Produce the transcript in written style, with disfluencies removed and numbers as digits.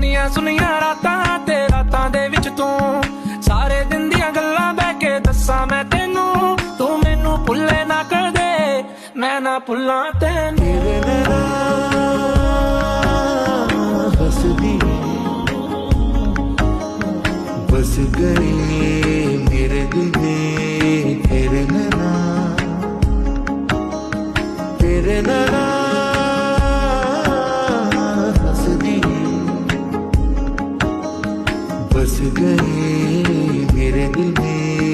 ਸੁਨੀਆਂ ਸੁਨੀਆਂ ਰਾਤਾਂ ਤੇ ਰਾਤਾਂ ਦੇ ਵਿੱਚ ਤੂੰ ਸਾਰੇ ਦਿਨ ਦੀਆਂ ਗੱਲਾਂ ਬਹਿ ਕੇ ਦੱਸਾਂ ਮੈਂ ਤੈਨੂੰ ਤੂੰ ਮੈਨੂੰ ਭੁੱਲੇ ਨਾ ਕਰ ਦੇ ਮੈਂ ਨਾ ਭੁੱਲਾਂ ਤੈਨੂੰ ਤੇਰੇ ਨਾਲ ਹੱਸਦੀ बस गए मेरे दिल में तेरे नैना हंसदी बस गए मेरे दिल में